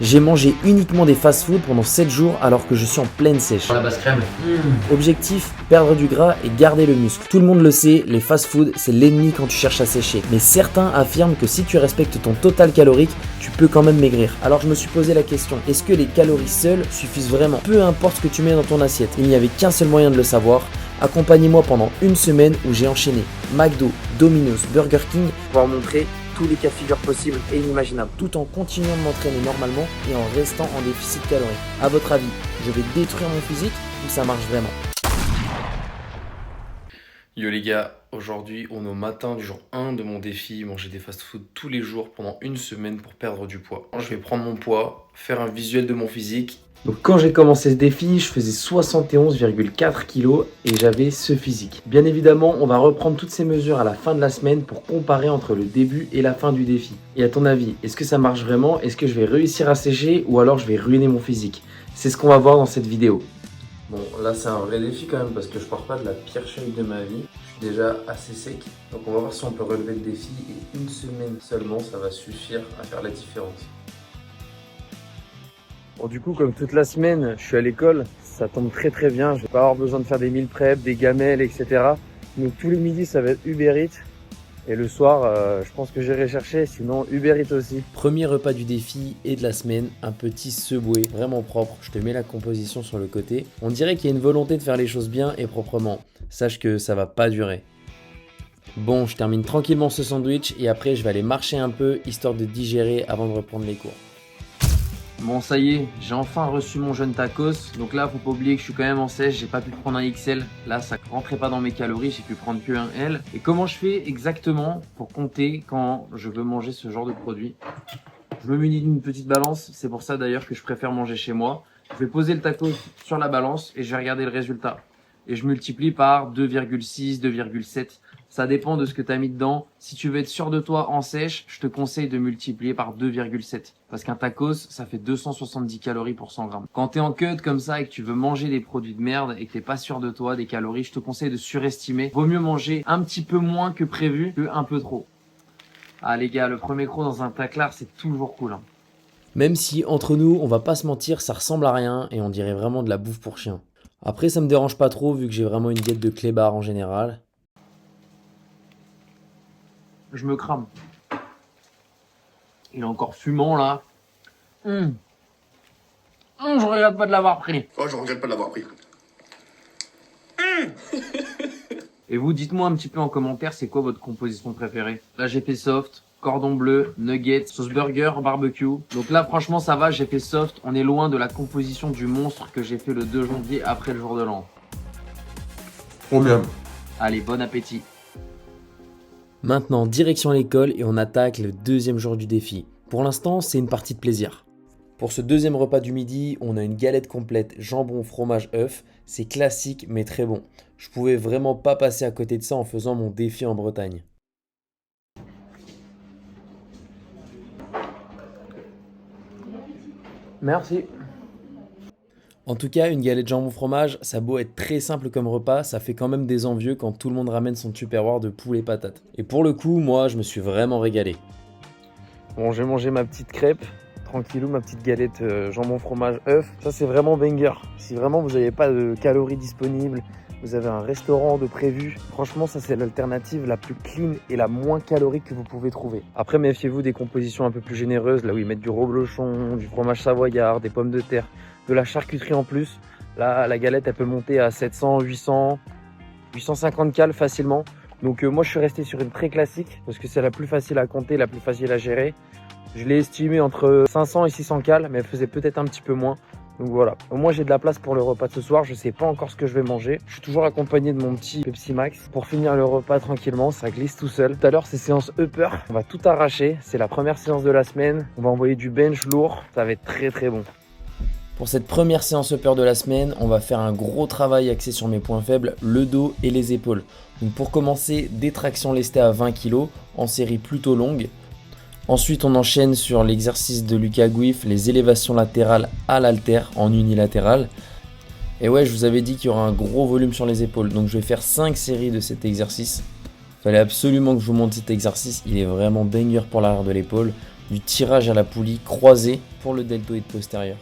J'ai mangé uniquement des fast-food pendant 7 jours alors que je suis en pleine sèche. La basse crème. Objectif, perdre du gras et garder le muscle. Tout le monde le sait, les fast-food, c'est l'ennemi quand tu cherches à sécher. Mais certains affirment que si tu respectes ton total calorique, tu peux quand même maigrir. Alors je me suis posé la question, est-ce que les calories seules suffisent vraiment? Peu importe ce que tu mets dans ton assiette, il n'y avait qu'un seul moyen de le savoir. Accompagnez-moi pendant une semaine où j'ai enchaîné McDo, Domino's, Burger King pour vous montrer tous les cas de figure possibles et inimaginables, tout en continuant de m'entraîner normalement et en restant en déficit calorique. À votre avis, je vais détruire mon physique ou ça marche vraiment? Yo les gars, aujourd'hui on est au matin du jour 1 de mon défi, manger des fast-food tous les jours pendant une semaine pour perdre du poids. Je vais prendre mon poids, faire un visuel de mon physique. Donc quand j'ai commencé ce défi, je faisais 71,4 kg et j'avais ce physique. Bien évidemment, on va reprendre toutes ces mesures à la fin de la semaine pour comparer entre le début et la fin du défi. Et à ton avis, est-ce que ça marche vraiment? Est-ce que je vais réussir à sécher ou alors je vais ruiner mon physique? C'est ce qu'on va voir dans cette vidéo. Bon, là c'est un vrai défi quand même parce que je pars pas de la pire shape de ma vie. Je suis déjà assez sec. Donc on va voir si on peut relever le défi et une semaine seulement, ça va suffire à faire la différence. Bon, du coup, comme toute la semaine, je suis à l'école, ça tombe très bien. Je vais pas avoir besoin de faire des meal prep, des gamelles, etc. Donc tous les midis, ça va être Uber Eats. Et le soir, je pense que j'irai chercher, sinon Uber Eats aussi. Premier repas du défi et de la semaine, un petit Subway vraiment propre. Je te mets la composition sur le côté. On dirait qu'il y a une volonté de faire les choses bien et proprement. Sache que ça va pas durer. Bon, je termine tranquillement ce sandwich et après je vais aller marcher un peu, histoire de digérer avant de reprendre les cours. Bon, ça y est, j'ai enfin reçu mon jeune tacos. Donc là, faut pas oublier que je suis quand même en sèche, j'ai pas pu prendre un XL. Là, ça rentrait pas dans mes calories, j'ai pu prendre que un L. Et comment je fais exactement pour compter quand je veux manger ce genre de produit? Je me munis d'une petite balance, c'est pour ça d'ailleurs que je préfère manger chez moi. Je vais poser le tacos sur la balance et je vais regarder le résultat. Et je multiplie par 2,6, 2,7. Ça dépend de ce que tu as mis dedans. Si tu veux être sûr de toi en sèche, je te conseille de multiplier par 2,7. Parce qu'un tacos, ça fait 270 calories pour 100 grammes. Quand tu es en cut comme ça et que tu veux manger des produits de merde et que tu n'es pas sûr de toi, des calories, je te conseille de surestimer. Vaut mieux manger un petit peu moins que prévu que un peu trop. Ah les gars, le premier croc dans un taclar, c'est toujours cool. Même si, entre nous, on va pas se mentir, ça ressemble à rien et on dirait vraiment de la bouffe pour chien. Après, ça me dérange pas trop vu que j'ai vraiment une diète de clébard en général. Je me crame. Il est encore fumant là. Je regrette pas de l'avoir pris. Oh, je regrette pas de l'avoir pris. Et vous, dites-moi un petit peu en commentaire, c'est quoi votre composition préférée? Là, j'ai fait soft, cordon bleu, nuggets, sauce burger, barbecue. Donc là, franchement, ça va, j'ai fait soft. On est loin de la composition du monstre que j'ai fait le 2 janvier après le jour de l'an. Oh miam. Allez, bon appétit. Maintenant, direction l'école et on attaque le deuxième jour du défi. Pour l'instant, c'est une partie de plaisir. Pour ce deuxième repas du midi, on a une galette complète jambon, fromage, œuf. C'est classique mais très bon. Je pouvais vraiment pas passer à côté de ça en faisant mon défi en Bretagne. Merci. En tout cas, une galette jambon fromage, ça a beau être très simple comme repas, ça fait quand même des envieux quand tout le monde ramène son tupperware de poulet patate. Et pour le coup, moi, je me suis vraiment régalé. Bon, j'ai mangé ma petite crêpe, tranquillou, ma petite galette jambon fromage œuf. Ça, c'est vraiment banger. Si vraiment vous n'avez pas de calories disponibles, vous avez un restaurant de prévu, franchement, ça, c'est l'alternative la plus clean et la moins calorique que vous pouvez trouver. Après, méfiez-vous des compositions un peu plus généreuses, là où ils mettent du reblochon, du fromage savoyard, des pommes de terre, de la charcuterie en plus. Là, la galette, elle peut monter à 700, 800, 850 cales facilement. Donc moi, je suis resté sur une très classique parce que c'est la plus facile à compter, la plus facile à gérer. Je l'ai estimé entre 500 et 600 cales, mais elle faisait peut-être un petit peu moins. Donc voilà, au moins j'ai de la place pour le repas de ce soir. Je sais pas encore ce que je vais manger. Je suis toujours accompagné de mon petit Pepsi Max pour finir le repas tranquillement. Ça glisse tout seul. Tout à l'heure, c'est séance upper. On va tout arracher. C'est la première séance de la semaine. On va envoyer du bench lourd. Ça va être très bon. Pour cette première séance upper de la semaine, on va faire un gros travail axé sur mes points faibles, le dos et les épaules. Donc pour commencer, des tractions lestées à 20 kg en série plutôt longue. Ensuite, on enchaîne sur l'exercice de Lucas Guif, les élévations latérales à l'haltère en unilatéral. Et ouais, je vous avais dit qu'il y aura un gros volume sur les épaules, donc je vais faire 5 séries de cet exercice. Il fallait absolument que je vous montre cet exercice, il est vraiment banger pour l'arrière de l'épaule. du tirage à la poulie croisé pour le deltoïde postérieur.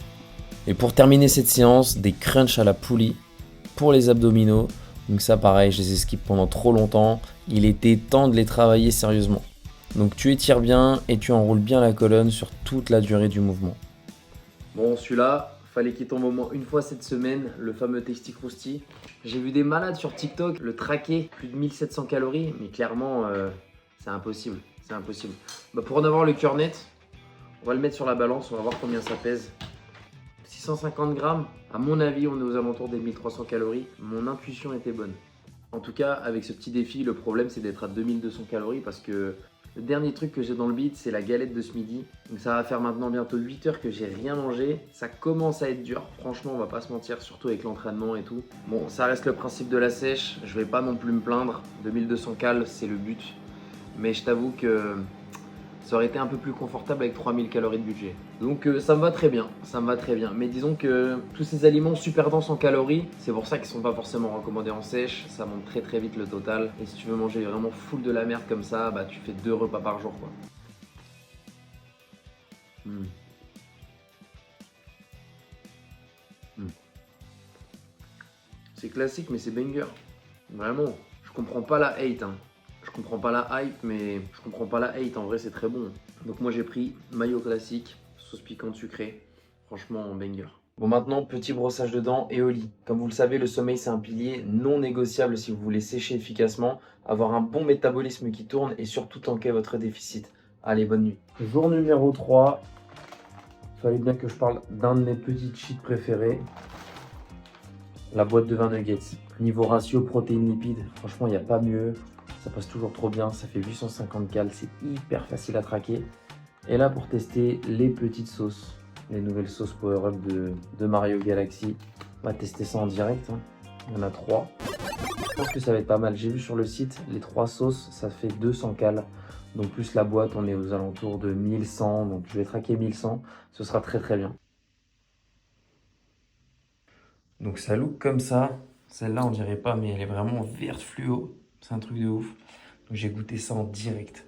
Et pour terminer cette séance, des crunchs à la poulie pour les abdominaux. Donc ça pareil, je les esquive pendant trop longtemps. Il était temps de les travailler sérieusement. Donc tu étires bien et tu enroules bien la colonne sur toute la durée du mouvement. Bon, celui-là, fallait qu'il tombe au moins une fois cette semaine, le fameux Tasty Krusty. J'ai vu des malades sur TikTok le traquer, plus de 1700 calories, mais clairement, c'est impossible. C'est impossible. Pour en avoir le cœur net, on va le mettre sur la balance, on va voir combien ça pèse. 650 grammes, à mon avis, on est aux alentours des 1300 calories. Mon intuition était bonne. En tout cas, avec ce petit défi, le problème c'est d'être à 2200 calories parce que le dernier truc que j'ai dans le bide, c'est la galette de ce midi. Donc ça va faire maintenant bientôt 8 heures que j'ai rien mangé. Ça commence à être dur, franchement, on va pas se mentir, surtout avec l'entraînement et tout. Bon, ça reste le principe de la sèche, je vais pas non plus me plaindre. 2200 cales, c'est le but. Mais je t'avoue que ça aurait été un peu plus confortable avec 3000 calories de budget. Donc ça me va très bien, ça me va très bien. Mais disons que tous ces aliments super denses en calories, c'est pour ça qu'ils ne sont pas forcément recommandés en sèche. Ça monte très très vite le total. Et si tu veux manger vraiment full de la merde comme ça, tu fais 2 repas par jour quoi. C'est classique mais c'est banger. Vraiment, je comprends pas la hate hein. Je comprends pas la hype, mais je comprends pas la hate. En vrai, c'est très bon. Donc moi, j'ai pris mayo classique, sauce piquante sucrée. Franchement, banger. Bon, maintenant, petit brossage de dents et au lit. Comme vous le savez, le sommeil, c'est un pilier non négociable si vous voulez sécher efficacement, avoir un bon métabolisme qui tourne et surtout tanker votre déficit. Allez, bonne nuit. Jour numéro 3. Il fallait bien que je parle d'un de mes petits cheats préférés. La boîte de 20 nuggets. Niveau ratio protéines-lipides, franchement, il n'y a pas mieux. Ça passe toujours trop bien, ça fait 850 cales, c'est hyper facile à traquer. Et là pour tester les petites sauces, les nouvelles sauces Power Up de Mario Galaxy. On va tester ça en direct, hein. Il y en a 3. Je pense que ça va être pas mal. J'ai vu sur le site, les 3 sauces, ça fait 200 cales. Donc plus la boîte, on est aux alentours de 1100. Donc je vais traquer 1100, ce sera très très bien. Donc ça look comme ça. Celle-là on dirait pas, mais elle est vraiment verte fluo. C'est un truc de ouf. Donc j'ai goûté ça en direct.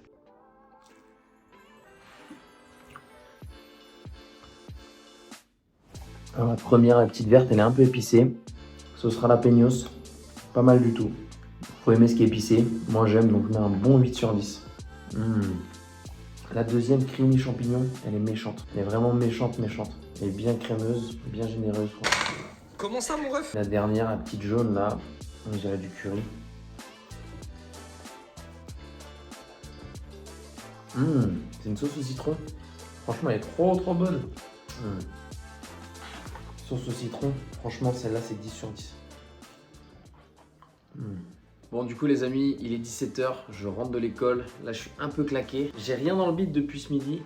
Alors la première, la petite verte, elle est un peu épicée. Ce sera la peignos. Pas mal du tout. Faut aimer ce qui est épicé. Moi j'aime, donc je mets un bon 8 sur 10. La deuxième, creamy champignon, elle est méchante. Elle est vraiment méchante. Elle est bien crémeuse, bien généreuse. Comment ça mon ref? La dernière, la petite jaune là, on dirait du curry. C'est une sauce au citron. Franchement, elle est trop bonne. Sauce au citron, franchement, celle-là, c'est 10 sur 10. Bon, du coup, les amis, il est 17 h. Je rentre de l'école. Là, je suis un peu claqué. J'ai rien dans le bide depuis ce midi.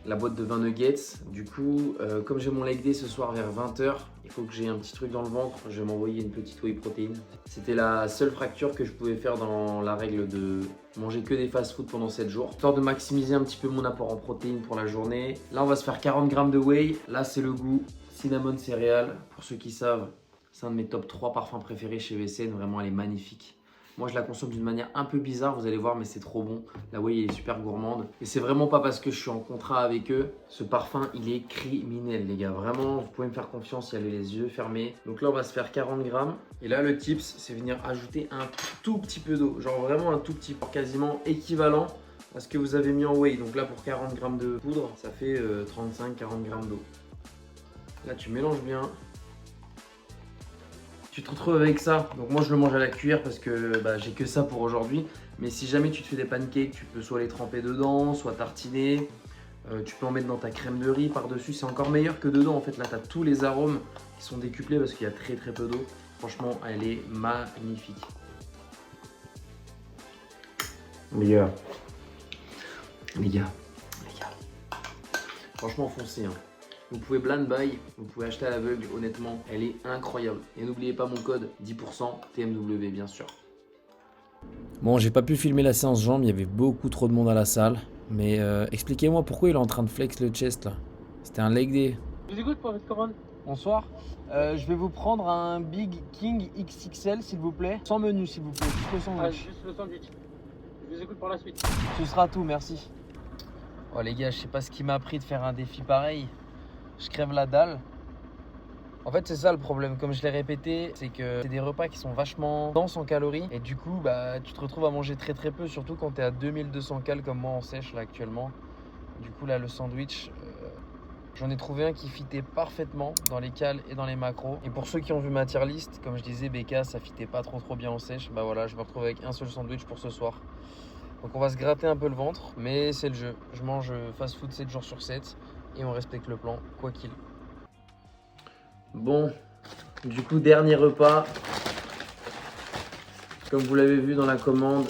La boîte de 20 nuggets. Du coup, comme j'ai mon leg day ce soir vers 20 h, il faut que j'ai un petit truc dans le ventre. Je vais m'envoyer une petite whey protéine. C'était la seule fracture que je pouvais faire dans la règle de manger que des fast-food pendant 7 jours. Histoire de maximiser un petit peu mon apport en protéines pour la journée. Là, on va se faire 40 grammes de whey. Là, c'est le goût cinnamon céréales. Pour ceux qui savent, c'est un de mes top 3 parfums préférés chez VSN. Vraiment, elle est magnifique. Moi, je la consomme d'une manière un peu bizarre, vous allez voir, mais c'est trop bon. La whey, elle est super gourmande. Et c'est vraiment pas parce que je suis en contrat avec eux. Ce parfum, il est criminel, les gars. Vraiment, vous pouvez me faire confiance, y aller les yeux fermés. Donc là, on va se faire 40 grammes. Et là, le tips, c'est venir ajouter un tout petit peu d'eau. Genre vraiment un tout petit peu, quasiment équivalent à ce que vous avez mis en whey. Donc là, pour 40 grammes de poudre, ça fait 35-40 grammes d'eau. Là, tu mélanges bien. Tu te retrouves avec ça, donc moi je le mange à la cuillère parce que j'ai que ça pour aujourd'hui. Mais si jamais tu te fais des pancakes, tu peux soit les tremper dedans, soit tartiner. Tu peux en mettre dans ta crème de riz par-dessus, c'est encore meilleur que dedans. En fait, là tu as tous les arômes qui sont décuplés parce qu'il y a très peu d'eau. Franchement, elle est magnifique. Les gars, franchement foncez hein. Vous pouvez blind buy, vous pouvez acheter à l'aveugle, honnêtement, elle est incroyable. Et n'oubliez pas mon code 10% TMW bien sûr. Bon, j'ai pas pu filmer la séance jambes, il y avait beaucoup trop de monde à la salle. Mais expliquez-moi pourquoi il est en train de flex le chest là. C'était un leg day. Je vous écoute pour votre commande. Bonsoir. Je vais vous prendre un Big King XXL s'il vous plaît. Sans menu s'il vous plaît, juste le sandwich. Juste le sandwich. Je vous écoute pour la suite. Ce sera tout, merci. Oh les gars, je sais pas ce qui m'a pris de faire un défi pareil. Je crève la dalle. En fait, c'est ça le problème. Comme je l'ai répété, c'est que c'est des repas qui sont vachement denses en calories. Et du coup, bah, tu te retrouves à manger très très peu, surtout quand tu es à 2200 cales comme moi en sèche là actuellement. Du coup, là, le sandwich, j'en ai trouvé un qui fitait parfaitement dans les cales et dans les macros. Et pour ceux qui ont vu ma tier list, comme je disais, BK, ça fitait pas trop bien en sèche. Bah voilà, je me retrouve avec un seul sandwich pour ce soir. Donc on va se gratter un peu le ventre, mais c'est le jeu. Je mange fast food 7 jours sur 7 et on respecte le plan, quoi qu'il. Bon, du coup, dernier repas. Comme vous l'avez vu dans la commande,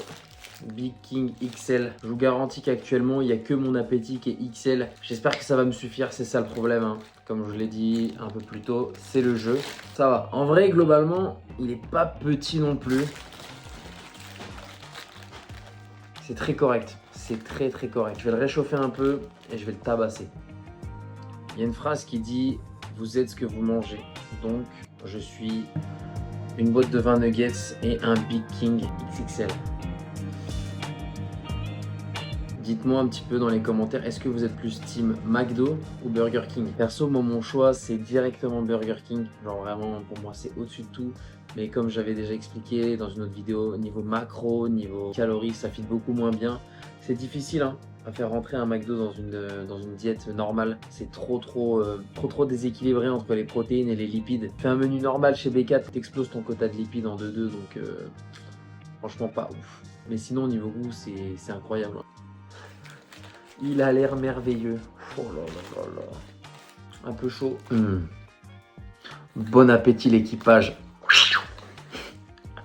Big King XL. Je vous garantis qu'actuellement, il n'y a que mon appétit qui est XL. J'espère que ça va me suffire, c'est ça le problème. Hein. Comme je vous l'ai dit un peu plus tôt, c'est le jeu. Ça va. En vrai, globalement, il n'est pas petit non plus. C'est très correct. C'est très correct. Je vais le réchauffer un peu et je vais le tabasser. Il y a une phrase qui dit « Vous êtes ce que vous mangez ». Donc, je suis une boîte de 20 nuggets et un Big King XXL. Dites-moi un petit peu dans les commentaires, est-ce que vous êtes plus team McDo ou Burger King? Perso, moi, mon choix, c'est directement Burger King. Genre vraiment, pour moi, c'est au-dessus de tout. Mais comme j'avais déjà expliqué dans une autre vidéo, niveau macro, niveau calories, ça fit beaucoup moins bien. C'est difficile hein, à faire rentrer un McDo dans une diète normale. C'est trop déséquilibré entre les protéines et les lipides. Fais un menu normal chez BK, t'exploses ton quota de lipides en 2-2, donc franchement pas ouf. Mais sinon, au niveau goût, c'est incroyable. Il a l'air merveilleux. Oh là là là là. Un peu chaud. Bon appétit l'équipage.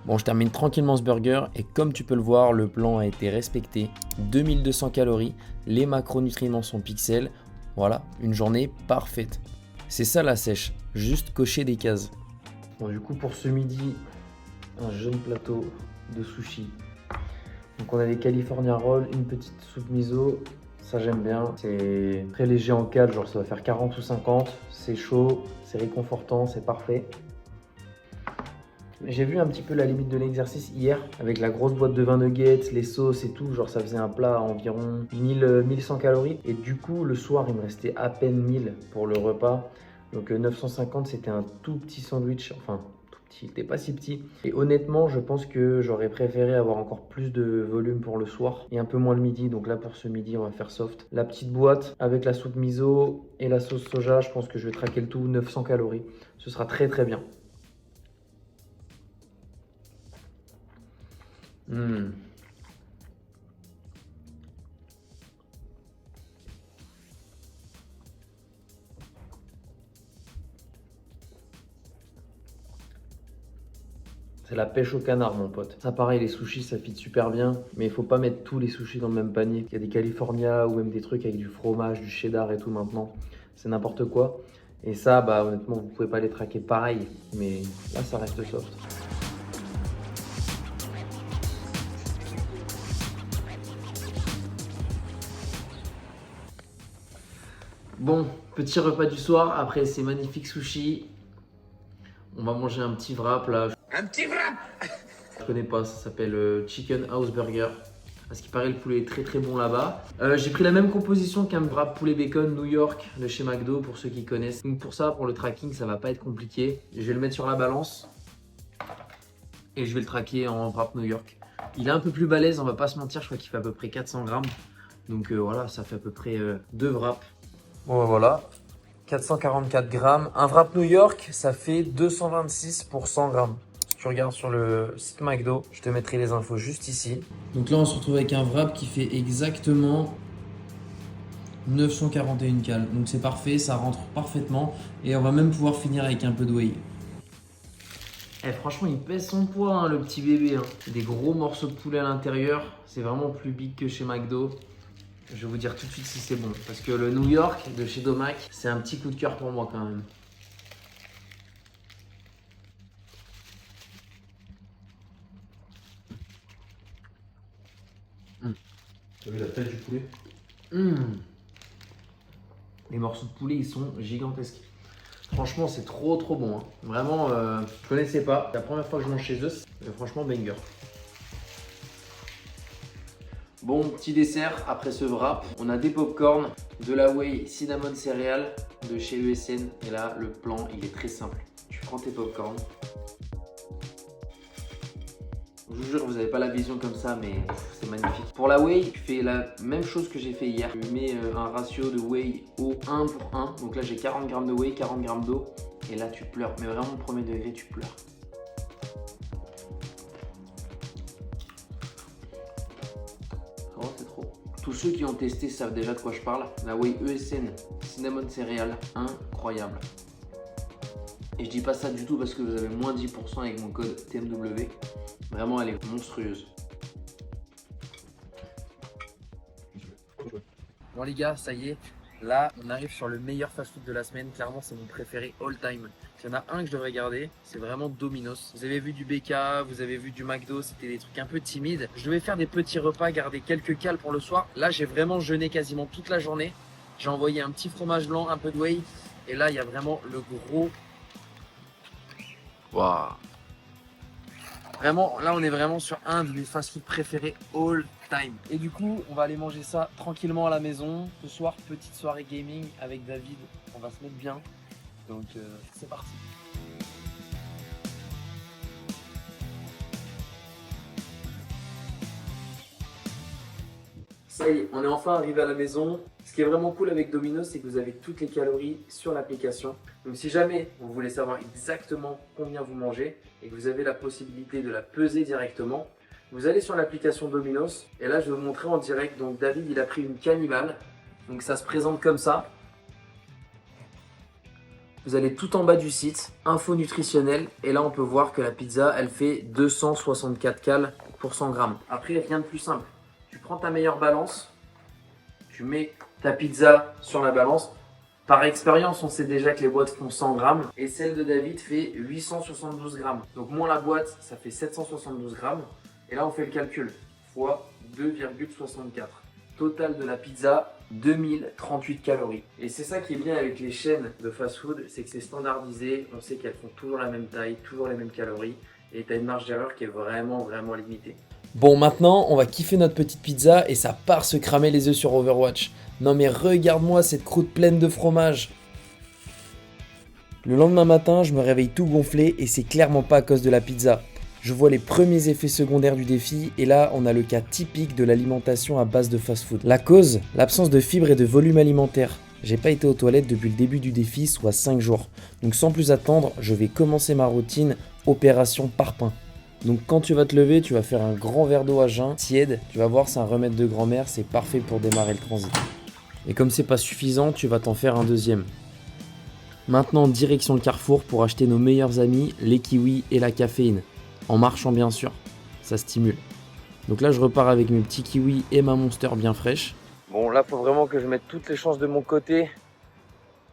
Bon, je termine tranquillement ce burger et comme tu peux le voir, le plan a été respecté. 2200 calories, les macronutriments sont pixels. Voilà, une journée parfaite. C'est ça la sèche, juste cocher des cases. Bon, du coup, pour ce midi, un jeune plateau de sushi. Donc on a des California Rolls, une petite soupe miso. Ça j'aime bien, c'est très léger en cale, genre ça va faire 40 ou 50. C'est chaud, c'est réconfortant, c'est parfait. J'ai vu un petit peu la limite de l'exercice hier avec la grosse boîte de 20 nuggets, les sauces et tout. Genre ça faisait un plat à environ 1100 calories. Et du coup le soir il me restait à peine 1000 pour le repas. Donc 950 c'était un tout petit sandwich, enfin tout petit, il n'était pas si petit. Et honnêtement je pense que j'aurais préféré avoir encore plus de volume pour le soir et un peu moins le midi. Donc là pour ce midi on va faire soft. La petite boîte avec la soupe miso et la sauce soja, je pense que je vais traquer le tout 900 calories. Ce sera très bien. C'est la pêche au canard mon pote. Ça pareil les sushis ça fit super bien. Mais il faut pas mettre tous les sushis dans le même panier. Il y a des California ou même des trucs avec du fromage, du cheddar et tout maintenant. C'est n'importe quoi. Et ça bah honnêtement vous pouvez pas les traquer pareil. Mais là ça reste soft. Bon, petit repas du soir, après ces magnifiques sushis, on va manger un petit wrap là. Un petit wrap. Je connais pas, ça s'appelle Chicken House Burger. À ce qui paraît, le poulet est très bon là-bas. J'ai pris la même composition qu'un wrap poulet bacon New York de chez McDo pour ceux qui connaissent. Donc pour ça, pour le tracking, ça va pas être compliqué. Je vais le mettre sur la balance et je vais le traquer en wrap New York. Il est un peu plus balèze, on va pas se mentir, je crois qu'il fait à peu près 400 grammes. Donc voilà, ça fait à peu près 2 wraps. Bon ben voilà, 444 grammes. Un wrap New York, ça fait 226 pour 100 grammes. Si tu regardes sur le site McDo, je te mettrai les infos juste ici. Donc là, on se retrouve avec un wrap qui fait exactement 941 cales. Donc c'est parfait, ça rentre parfaitement. Et on va même pouvoir finir avec un peu de whey. Eh, franchement, il pèse son poids, hein, le petit bébé. Hein. Des gros morceaux de poulet à l'intérieur. C'est vraiment plus big que chez McDo. Je vais vous dire tout de suite si c'est bon. Parce que le New York de chez Domac, c'est un petit coup de cœur pour moi quand même. T'as vu la taille du poulet? Les morceaux de poulet, ils sont gigantesques. Franchement, c'est trop bon. Hein. Vraiment, je connaissais pas. C'est la première fois que je mange chez eux. Franchement, banger. Bon, petit dessert après ce wrap, on a des popcorn, de la whey cinnamon céréales de chez ESN. Et là, le plan, il est très simple. Tu prends tes popcorn. Je vous jure, vous n'avez pas la vision comme ça, mais c'est magnifique. Pour la whey, tu fais la même chose que j'ai fait hier. Tu mets un ratio de whey au 1 pour 1. Donc là, j'ai 40 g de whey, 40 g d'eau. Et là, tu pleures. Mais vraiment, au premier degré, tu pleures. Oh, c'est trop. Tous ceux qui ont testé savent déjà de quoi je parle. La whey ESN, cinnamon céréales, incroyable. Et je dis pas ça du tout parce que vous avez moins 10% avec mon code TMW. Vraiment, elle est monstrueuse. Bon les gars, ça y est. Là, on arrive sur le meilleur fast-food de la semaine. Clairement, c'est mon préféré all time. S'il y en a un que je devrais garder, c'est vraiment Domino's. Vous avez vu du BK, vous avez vu du McDo, c'était des trucs un peu timides. Je devais faire des petits repas, garder quelques cales pour le soir. Là, j'ai vraiment jeûné quasiment toute la journée. J'ai envoyé un petit fromage blanc, un peu de whey. Et là, il y a vraiment le gros... Waouh! Vraiment, là on est vraiment sur un de mes fast-food préférés all time. Et du coup, on va aller manger ça tranquillement à la maison. Ce soir, petite soirée gaming avec David. On va se mettre bien. Donc c'est parti. Ça y est, on est enfin arrivé à la maison. Ce qui est vraiment cool avec Domino's, c'est que vous avez toutes les calories sur l'application. Donc si jamais vous voulez savoir exactement combien vous mangez et que vous avez la possibilité de la peser directement, vous allez sur l'application Domino's et là je vais vous montrer en direct. Donc David, il a pris une cannibale. Donc ça se présente comme ça. Vous allez tout en bas du site, info nutritionnelle, et là on peut voir que la pizza, elle fait 264 cales pour 100 grammes. Après, rien de plus simple. Tu prends ta meilleure balance, tu mets ta pizza sur la balance. Par expérience, on sait déjà que les boîtes font 100 grammes et celle de David fait 872 grammes. Donc moins la boîte, ça fait 772 grammes. Et là, on fait le calcul, fois 2,64. Total de la pizza, 2038 calories. Et c'est ça qui est bien avec les chaînes de fast-food, c'est que c'est standardisé. On sait qu'elles font toujours la même taille, toujours les mêmes calories. Et tu as une marge d'erreur qui est vraiment limitée. Bon, maintenant, on va kiffer notre petite pizza et ça part se cramer les œufs sur Overwatch. Non mais regarde-moi cette croûte pleine de fromage. Le lendemain matin, je me réveille tout gonflé et c'est clairement pas à cause de la pizza. Je vois les premiers effets secondaires du défi et là, on a le cas typique de l'alimentation à base de fast-food. La cause, l'absence de fibres et de volume alimentaire. J'ai pas été aux toilettes depuis le début du défi, soit 5 jours. Donc sans plus attendre, je vais commencer ma routine opération parpaing. Donc quand tu vas te lever, tu vas faire un grand verre d'eau à jeun, tiède. Tu vas voir, c'est un remède de grand-mère, c'est parfait pour démarrer le transit. Et comme c'est pas suffisant, tu vas t'en faire un deuxième. Maintenant, direction le Carrefour pour acheter nos meilleurs amis, les kiwis et la caféine. En marchant bien sûr, ça stimule. Donc là, je repars avec mes petits kiwis et ma Monster bien fraîche. Bon, là, faut vraiment que je mette toutes les chances de mon côté.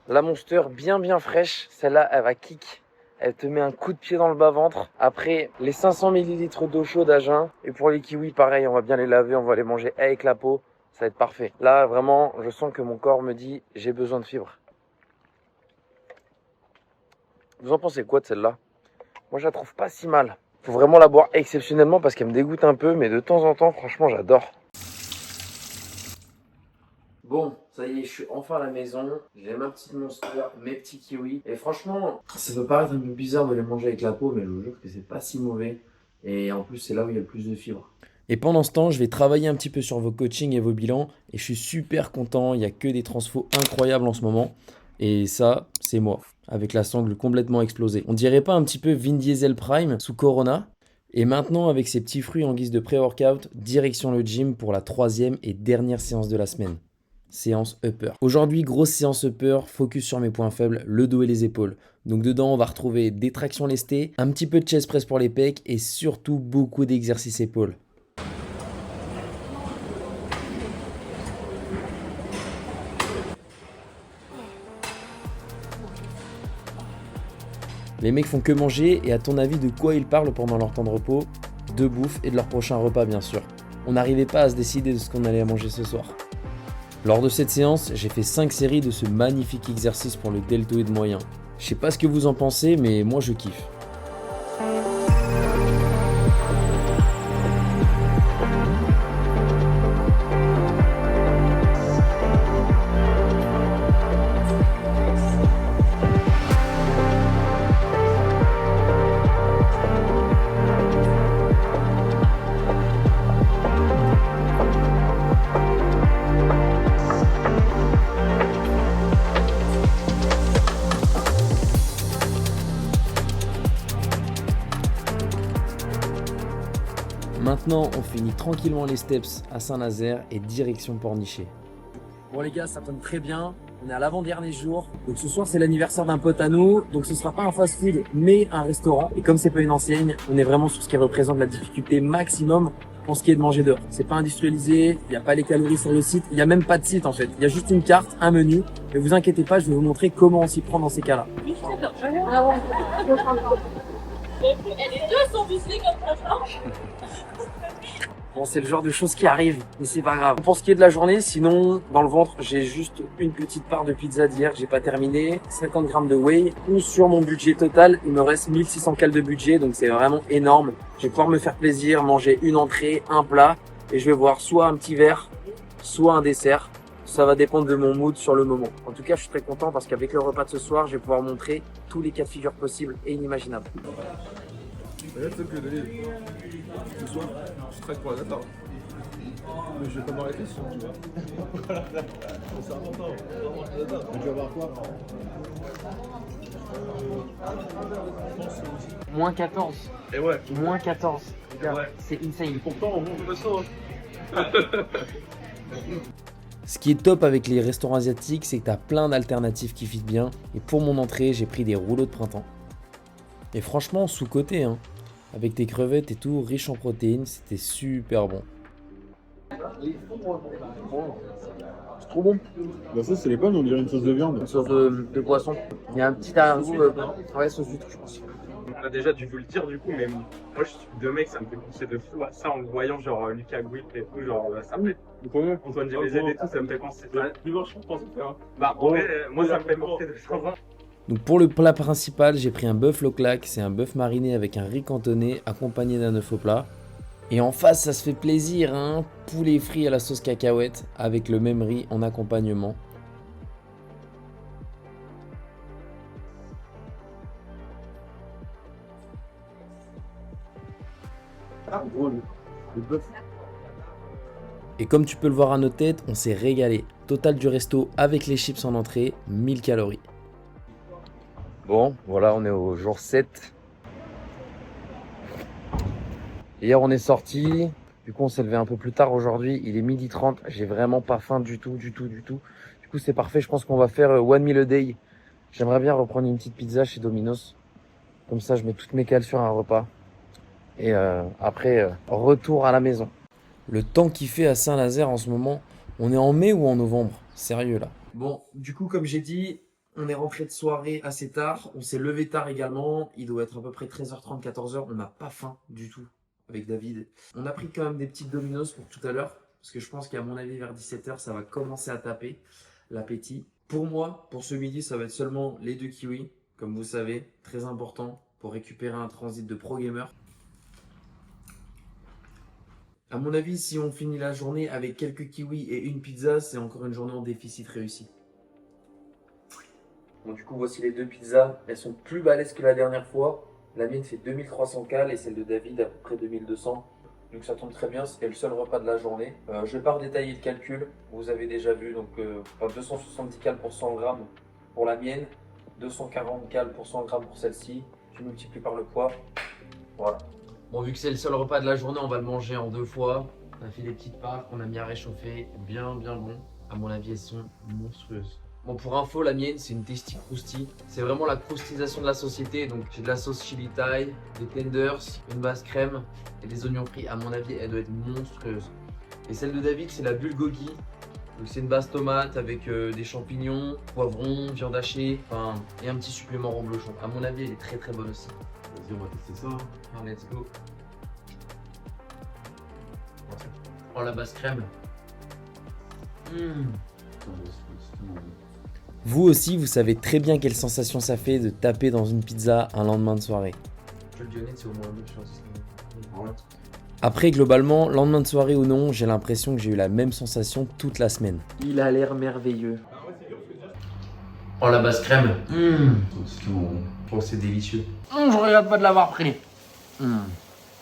La Monster bien fraîche, celle-là, elle va kick. Elle te met un coup de pied dans le bas-ventre. Après, les 500 ml d'eau chaude à jeun. Et pour les kiwis, pareil, on va bien les laver, on va les manger avec la peau. Ça va être parfait. Là, vraiment, je sens que mon corps me dit, j'ai besoin de fibres. Vous en pensez quoi de celle-là? Moi, je la trouve pas si mal. Faut vraiment la boire exceptionnellement parce qu'elle me dégoûte un peu. Mais de temps en temps, franchement, j'adore. Bon, ça y est, je suis enfin à la maison. J'ai ma petite Monster, mes petits kiwis. Et franchement, ça peut paraître un peu bizarre de les manger avec la peau, mais je vous jure que c'est pas si mauvais. Et en plus, c'est là où il y a le plus de fibres. Et pendant ce temps, je vais travailler un petit peu sur vos coachings et vos bilans. Et je suis super content. Il n'y a que des transfos incroyables en ce moment. Et ça, c'est moi, avec la sangle complètement explosée. On dirait pas un petit peu Vin Diesel Prime sous Corona? Et maintenant, avec ces petits fruits en guise de pré-workout, direction le gym pour la 3e et dernière séance de la semaine. Séance upper. Aujourd'hui, grosse séance upper, focus sur mes points faibles, le dos et les épaules. Donc dedans, on va retrouver des tractions lestées, un petit peu de chest press pour les pecs et surtout beaucoup d'exercices épaules. Les mecs font que manger et à ton avis, de quoi ils parlent pendant leur temps de repos? De bouffe et de leur prochain repas bien sûr. On n'arrivait pas à se décider de ce qu'on allait manger ce soir. Lors de cette séance, j'ai fait 5 séries de ce magnifique exercice pour le deltoïde moyen. Je sais pas ce que vous en pensez, mais moi je kiffe. Maintenant, on finit tranquillement les steps à Saint-Nazaire et direction Pornichet. Bon les gars, ça tombe très bien. On est à l'avant-dernier jour. Donc ce soir, c'est l'anniversaire d'un pote à nous. Donc ce sera pas un fast-food, mais un restaurant. Et comme c'est pas une enseigne, on est vraiment sur ce qui représente la difficulté maximum pour ce qui est de manger dehors. C'est pas industrialisé, il n'y a pas les calories sur le site, il n'y a même pas de site en fait. Il y a juste une carte, un menu. Mais vous inquiétez pas, je vais vous montrer comment on s'y prend dans ces cas-là. Et les deux sont vissés comme ça. Bon, c'est le genre de choses qui arrivent, mais c'est pas grave. Pour ce qui est de la journée, sinon, dans le ventre, j'ai juste une petite part de pizza d'hier, j'ai pas terminé, 50 grammes de whey, ou sur mon budget total, il me reste 1600 cales de budget, donc c'est vraiment énorme. Je vais pouvoir me faire plaisir, manger une entrée, un plat, et je vais voir soit un petit verre, soit un dessert. Ça va dépendre de mon mood sur le moment. En tout cas, je suis très content parce qu'avec le repas de ce soir, je vais pouvoir montrer tous les cas de figure possibles et inimaginables. Ce soir, je traite pour la data. Mais je vais pas m'arrêter sinon, tu vois. C'est important. Tu vas voir quoi? Moins 14. Et ouais. Moins 14. Ouais. C'est insane. Pourtant, on monte le sang. Ce qui est top avec les restaurants asiatiques, c'est que tu as plein d'alternatives qui fit bien. Et pour mon entrée, j'ai pris des rouleaux de printemps. Et franchement, sous-côté, hein. Avec tes crevettes et tout, riche en protéines, c'était super bon. C'est trop bon. La sauce, elle est bonne, on dirait une sauce de viande. Une sauce de poisson. Il y a un petit arrière-goût. Ouais, sauce huître, je pense. On a déjà dû vous le dire du coup, mais moi je suis deux mecs, ça me fait penser de fou à ça en le voyant, genre Lucas Gouil et tout, genre ça me fait. Antoine Génézet et tout, ça me fait penser. Plus je pense faire. Bah en vrai, moi ça me fait penser de temps en temps. Donc pour le plat principal, j'ai pris un bœuf claque, c'est un bœuf mariné avec un riz cantonné accompagné d'un œuf au plat. Et en face, ça se fait plaisir, hein, poulet frit à la sauce cacahuète avec le même riz en accompagnement. Le bœuf. Et comme tu peux le voir à nos têtes, on s'est régalé. Total du resto avec les chips en entrée, 1000 calories. Bon, voilà, on est au jour 7. Hier, on est sorti. Du coup, on s'est levé un peu plus tard aujourd'hui. Il est 12h30. J'ai vraiment pas faim du tout. Du coup, c'est parfait. Je pense qu'on va faire one meal a day. J'aimerais bien reprendre une petite pizza chez Domino's. Comme ça, je mets toutes mes cales sur un repas. Et après, retour à la maison. Le temps qu'il fait à Saint-Nazaire en ce moment, on est en mai ou en novembre? Sérieux là. Bon, du coup, comme j'ai dit, on est rentré de soirée assez tard. On s'est levé tard également. Il doit être à peu près 13h30, 14h. On n'a pas faim du tout avec David. On a pris quand même des petites Domino's pour tout à l'heure. Parce que je pense qu'à mon avis, vers 17h, ça va commencer à taper l'appétit. Pour moi, pour ce midi, ça va être seulement les 2 kiwis. Comme vous savez, très important pour récupérer un transit de pro gamer. À mon avis, si on finit la journée avec quelques kiwis et une pizza, c'est encore une journée en déficit réussi. Bon, du coup, voici les 2 pizzas. Elles sont plus balèzes que la dernière fois. La mienne fait 2300 cales et celle de David à peu près 2200. Donc ça tombe très bien, c'était le seul repas de la journée. Je ne vais pas redétailler le calcul, vous avez déjà vu. Donc 270 cales pour 100 grammes pour la mienne, 240 cales pour 100 grammes pour celle-ci. Je multiplie par le poids. Voilà. Bon, vu que c'est le seul repas de la journée, on va le manger en 2 fois. On a fait des petites parts qu'on a mis à réchauffer, bien bon. À mon avis, elles sont monstrueuses. Bon, pour info, la mienne, c'est une Tasty Krusty. C'est vraiment la croustisation de la société. Donc, j'ai de la sauce chili thai, des tenders, une base crème et des oignons frits. À mon avis, elle doit être monstrueuse. Et celle de David, c'est la bulgogi. Donc, c'est une base tomate avec des champignons, poivrons, viande hachée, enfin, et un petit supplément reblochon. À mon avis, elle est très bonne aussi. Vas-y, on va tester ça. Ah, let's go. Oh, la base crème. Vous aussi, vous savez très bien quelle sensation ça fait de taper dans une pizza un lendemain de soirée. Je le dis honnête, c'est au moins une chose. Après, globalement, lendemain de soirée ou non, j'ai l'impression que j'ai eu la même sensation toute la semaine. Il a l'air merveilleux. Oh, la base crème. Oh, c'est délicieux. Je regrette pas de l'avoir pris.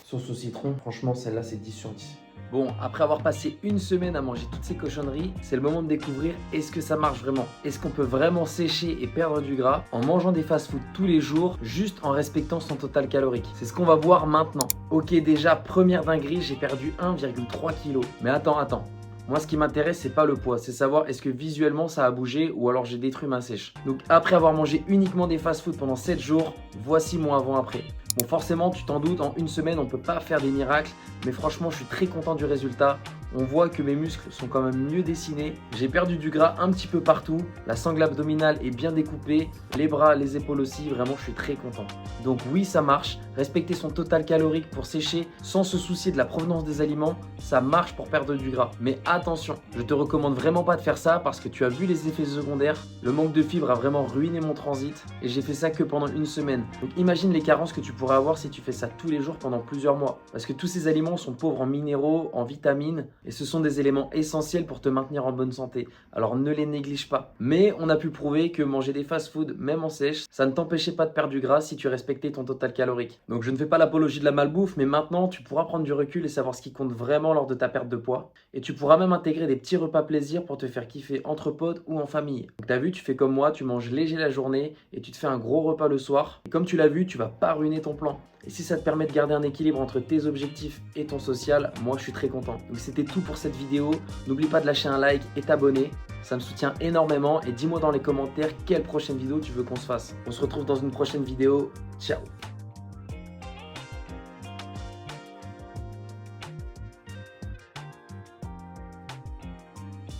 Sauce au citron, franchement, celle-là, c'est 10 sur 10. Bon, après avoir passé une semaine à manger toutes ces cochonneries, c'est le moment de découvrir est-ce que ça marche vraiment. Est-ce qu'on peut vraiment sécher et perdre du gras en mangeant des fast-food tous les jours, juste en respectant son total calorique? C'est ce qu'on va voir maintenant. Ok, déjà, première dinguerie, j'ai perdu 1,3 kg. Mais attends. Moi, ce qui m'intéresse, c'est pas le poids, c'est savoir est-ce que visuellement ça a bougé ou alors j'ai détruit ma sèche. Donc, après avoir mangé uniquement des fast-food pendant 7 jours, voici mon avant-après. Bon, forcément, tu t'en doutes, en une semaine, on peut pas faire des miracles, mais franchement, je suis très content du résultat. On voit que mes muscles sont quand même mieux dessinés. J'ai perdu du gras un petit peu partout. La sangle abdominale est bien découpée. Les bras, les épaules aussi. Vraiment, je suis très content. Donc oui, ça marche. Respecter son total calorique pour sécher sans se soucier de la provenance des aliments, ça marche pour perdre du gras. Mais attention, je te recommande vraiment pas de faire ça parce que tu as vu les effets secondaires. Le manque de fibres a vraiment ruiné mon transit et j'ai fait ça que pendant une semaine. Donc imagine les carences que tu pourrais avoir si tu fais ça tous les jours pendant plusieurs mois. Parce que tous ces aliments sont pauvres en minéraux, en vitamines. Et ce sont des éléments essentiels pour te maintenir en bonne santé. Alors ne les néglige pas. Mais on a pu prouver que manger des fast-food, même en sèche, ça ne t'empêchait pas de perdre du gras si tu respectais ton total calorique. Donc je ne fais pas l'apologie de la malbouffe, mais maintenant tu pourras prendre du recul et savoir ce qui compte vraiment lors de ta perte de poids. Et tu pourras même intégrer des petits repas plaisir pour te faire kiffer entre potes ou en famille. Donc t'as vu, tu fais comme moi, tu manges léger la journée et tu te fais un gros repas le soir. Et comme tu l'as vu, tu vas pas ruiner ton plan. Et si ça te permet de garder un équilibre entre tes objectifs et ton social, moi je suis très content. Donc c'était tout pour cette vidéo. N'oublie pas de lâcher un like et t'abonner. Ça me soutient énormément et dis-moi dans les commentaires quelle prochaine vidéo tu veux qu'on se fasse. On se retrouve dans une prochaine vidéo. Ciao!